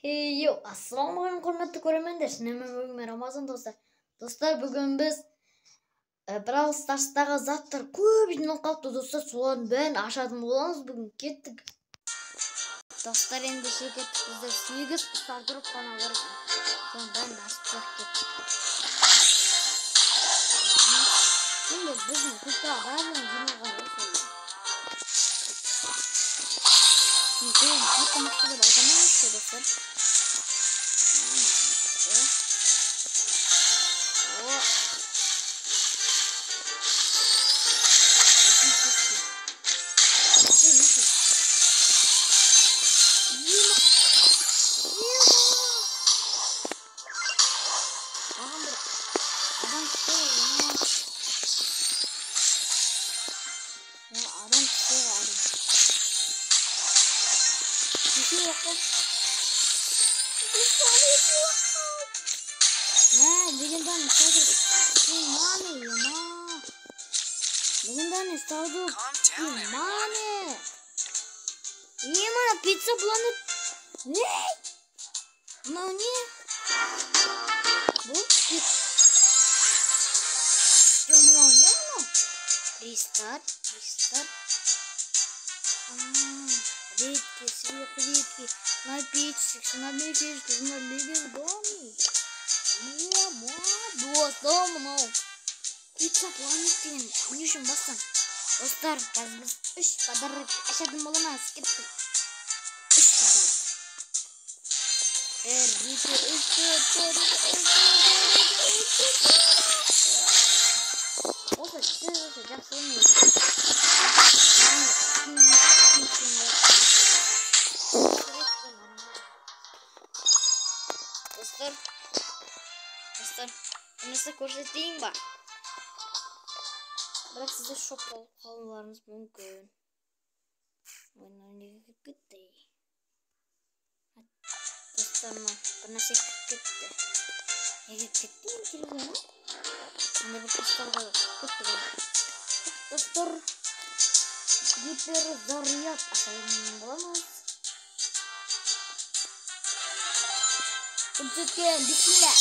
Assalamualaikum құрметті көрермендер. Мен Рамазан достар. Достар, бүгін біз Brawl Stars'тағы заттар көп жиналып қалыпты достар. Солардың бәрін ашатын боламыз. Бүгін кеттік. Достар, енді кеттік. Біздер 8 құстар тұрып қана бар екен. Соның бәрін ашып кеттік. Енді біздің құстарға барлығын жиналған осы. Мен қатты мықты деп айтамын достар. Легендарный столб. Мане. Именно пицца планет. Но не. Вот Рестарт. Редкий, сверхредкий. Напиточек, легендарный. Достом. Пицца планет деген не үшін бастан? Достар, қазір біз 3 подарок ашатын боламыз. Кеттік. 3 подарок. 1, 2, 3. Осы жақсы ойнайды. Достар, бұнысы көрсетейін ба? Бірақ сізде шок болып қалуларыңыз мүмкін. Ойнауынегі кетті. Достар, бір нәрсе кетті. Неге кетті мен телефоны? Онда бір достарға кетті. Достар, гиперзаряд атайын боламыз. Күнсеткен, бисмилля.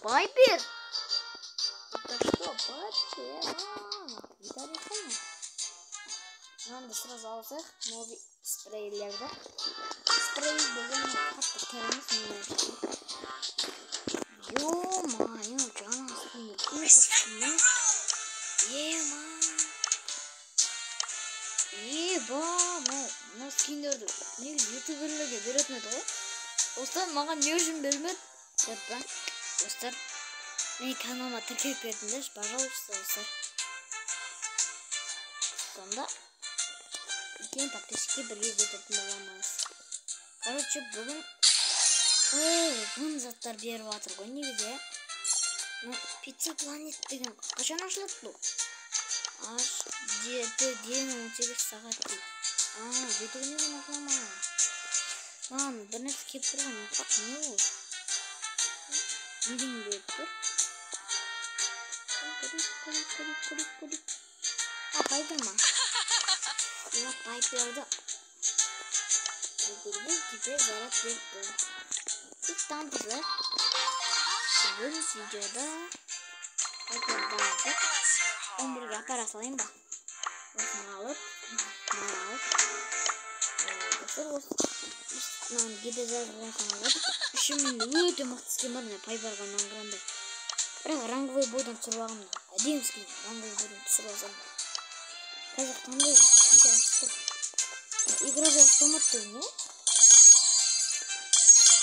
Пайпер! Это что, вообще? Интересно. Надо сразу алсақ, новый спрейлерді. Спрей деген қатты кереміз немесе. Ё-майо, жан астында көшірсіне. Мына скиндерді негізі ютуберлерге беретін еді ғой. Достар, маған не үшін бермеді? Достар, мен каналыма тіркеліп бердіңдерші, пожалуйста, достар. Сонда үлкен подписчикке бірге жететін боламыз. Короче, бүгін заттар беріп жатыр ғой негізі. Пицца планет деген қашан ашылады бұл? Аш 7-18 сағат дейді. 7 күннен ашылама. Бір нәрсе келіп тұрған, не ол? Неден беріп тұр? Пайпер ма? Пайперді. Гиперзаряд берді. Там қыздар. Бүгін видеода пайперді алып, 11-ге апара салайын ба? Осыны алып, гиперзаряд алып, үшімен өте мықты скен бар, пайперға наңғыранда. Бірақ ранговый бойдан түсіріп ағымда. Әдем скен, ранговый бойдан түсіріп ағымда. Қазір қандай играда автомат деген, не?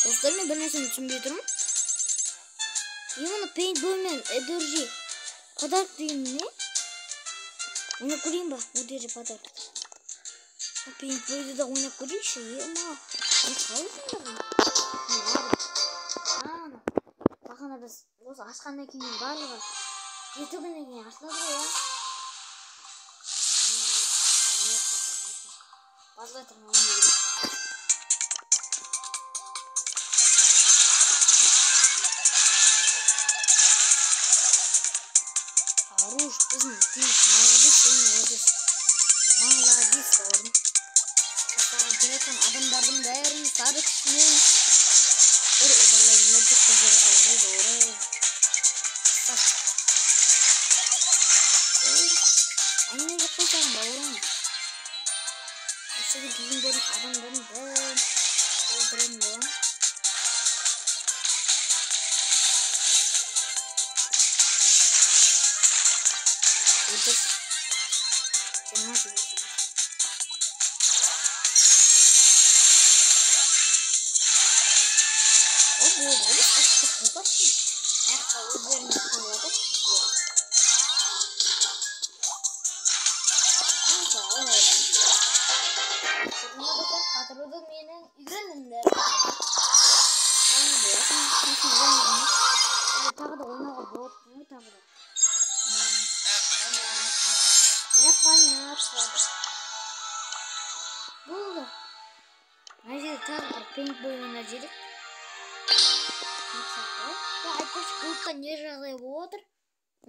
Достар, мен бір нәрсені түсінбей тұрмын. Именно пейнтбол мен эдержи подарок деген не? Ойнап көрейін ба? Удержи подарок. Пейнтболды да ойнап көрейінші. Бақана біз осы ашқаннан кейін барлығы 7 күннен кейін ашылады ғой, я? Базға тұрмауын керек. Хорош, біздің молодец, молодец. Молодец, бауырым. Саған жатқан адамдардың бәрін сары күшімен бір ұдарлайын өтіп қыздырғанды doğru. Anne çok güzel bağırma. Aşağıda giyindiğim adamların bәрін öldürün bu. Öldür. Canıma diyorsun. O böyle açık bakın. Her üzerine koyalım. Buna bakın hatırladım yine üzerinde. Anladım. Tağı da oynağa boğutmuyor tağı da. Yapma Buldu. Neyse tağı paintball oynayacak. Ya айтпақшы клубта не жағдай болып отыр?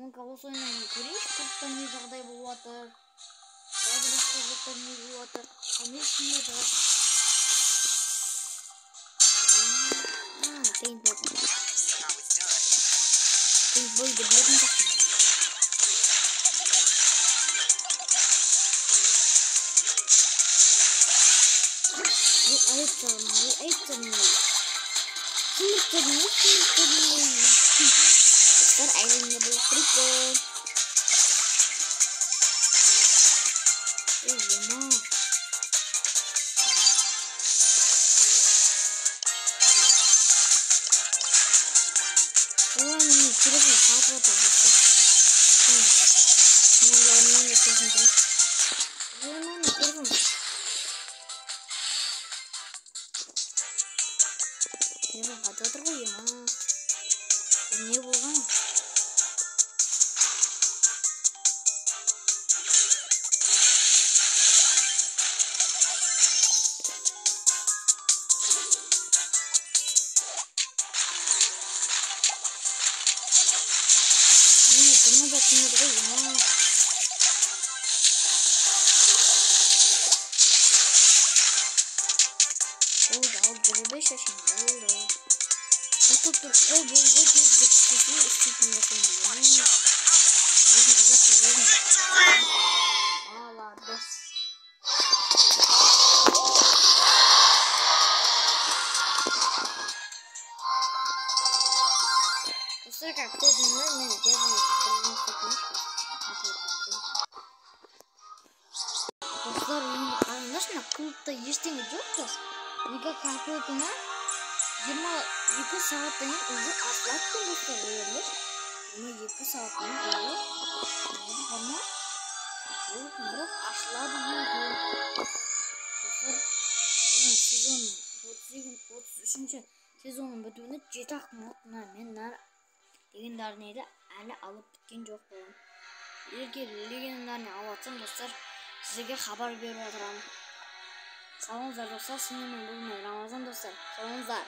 Онка осы ойнауын көрейінші, клубта не жағдай болып отыр? Тағы басқа жақтар не болып отыр? Қандай шында жауап? Paintball. Paintball'ды білетін жоқпын. Айыптарым. Достар, әйеліне бұл прикол. Ема. Олай мені телефон қатып отыр достар. Каналдарымнан да көзім тұрып. Олай телефон. Телефон қатып отыр ғой ема. Не болған? Достар, как кто-то наверное делает. Достар, қараңдаршы, клубта ештеңе жоқ қыз. Неге компьютеріне 22 сағаттан кейін уже ашылады екен достар, өлерлер. 22 сағаттан кейін уже бірақ ашылады екен. Достар, сезон 33-ші сезонның бітуіне 7 минутына мен легендарныйды әлі алып біткен жоқ болам. Егер легендарны алатсам достар, сізге хабар беріп отырамын. Салыңыздар достар, сенемін бұл мен Рамазан достар. Салыңыздар.